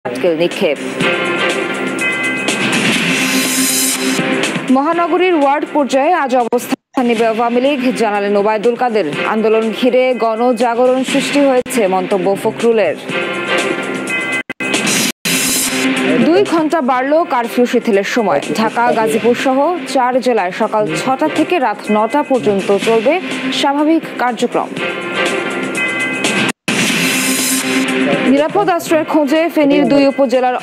পাটকেল নিক্ষেপ। মহানগরীর ওয়ার্ড পর্যায়ে আজ অবস্থান নেবে আওয়ামী লীগ, জানালেন ওবায়দুল কাদের। আন্দোলন ঘিরে গণজাগরণ সৃষ্টি হয়েছে, মন্তব্য ফখরুলের। 2 ঘন্টা বাড়ল কারফিউ শিথিলের সময়। ঢাকা, গাজীপুর সহ 4 জেলায় সকাল 6টা থেকে রাত 9টা পর্যন্ত চলবে স্বাভাবিক কার্যক্রম। নিরাপদ আশ্রয়ের খোঁজে ফেনীর 2 উপজেলার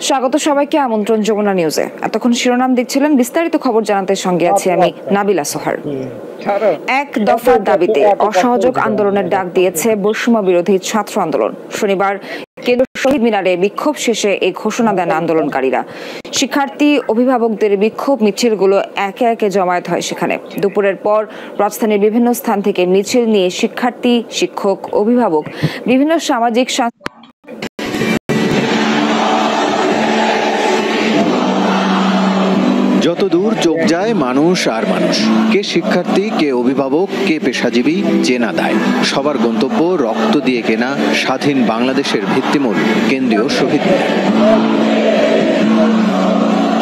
স্বাগত সবাইকে, আমন্ত্রণ যমুনা নিউজে। এতক্ষণ শিরোনাম দেখছিলেন, বিস্তারিত খবর জানাতে সঙ্গে আছি আমি নাবিলা সোহার। 1 দফা দাবিতে অসহযোগ আন্দোলনের ডাক দিয়েছে বৈষম্য বিরোধী ছাত্র আন্দোলন। শনিবার কেন্দ্রীয় শহীদ মিনারে বিক্ষোভ শেষে এই ঘোষণা দেন আন্দোলনকারীরা। শিক্ষার্থী, অভিভাবকদের বিক্ষোভ মিছিলগুলো একে একে জমায়েত হয় সেখানে। দুপুরের পর রাজধানীর বিভিন্ন স্থান থেকে মিছিল নিয়ে শিক্ষার্থী, শিক্ষক, অভিভাবক, বিভিন্ন সামাজিক যতদূর চোখ যায় মানুষ আর মানুষ, কে শিক্ষার্থী, কে অভিভাবক, কে পেশাজীবী, চেনা দায়। সবার গন্তব্য রক্ত দিয়ে কেনা স্বাধীন বাংলাদেশের ভিত্তিমূল কেন্দ্রীয় শহীদ মিনার।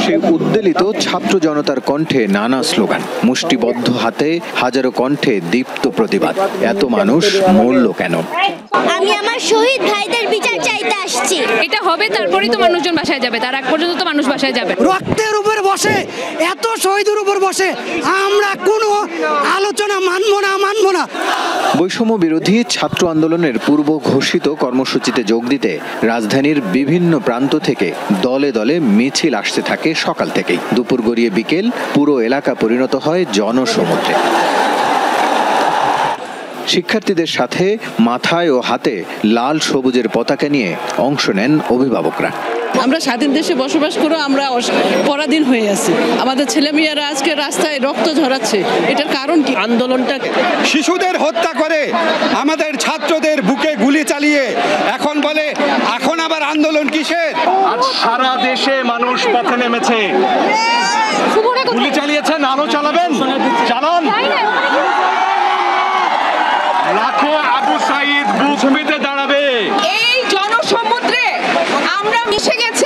সেই উদ্বেলিত ছাত্র জনতার কণ্ঠে নানা স্লোগান, মুষ্টিবদ্ধ হাতে হাজারো কণ্ঠে দীপ্ত প্রতিবাদ। এত মানুষ মরল কেন? আমি আমার শহীদ ভাইদের বিচার চাইতে আসছি। এটা হবে, তারপরেই তো মানুষজন বাসায় যাবে, তার আগ পর্যন্ত তো মানুষ বাসায় যাবে। রক্তের উপর বসে, এত শহীদের উপর বসে আমরা কোনো আলোচনা মানব না। বৈষম্য বিরোধী ছাত্র আন্দোলনের পূর্ব ঘোষিত কর্মসূচিতে যোগ দিতে রাজধানীর বিভিন্ন প্রান্ত থেকে দলে দলে মিছিল আসতে থাকে সকাল থেকেই। দুপুর গড়িয়ে বিকেল, পুরো এলাকা পরিণত হয় জনসমুদ্রে। শিক্ষার্থীদের সাথে মাথায় ও হাতে লাল সবুজের পতাকা নিয়ে অংশ নেন অভিভাবকরা। আমরা স্বাধীন দেশে বসবাস করে আমরা পরাধীন হয়ে আছি। আমাদের ছেলেমেয়েরা আজকে রাস্তায় রক্ত ঝরাচ্ছে, এটার কারণ কি? আন্দোলনটা শিশুদের হত্যা করে, আমাদের ছাত্রদের বুকে গুলি চালিয়ে এখন বলে এখন আবার আন্দোলন কিসের? আর সারা দেশে মানুষ পথে নেমেছে, গুলি চালিয়েছেন, আরো চালাবেন, চালান। লাখো আবু সাঈদ বুক পেতে দাঁড়াবে। এই জনসমুদ্রে আমরা মিশে গেছি।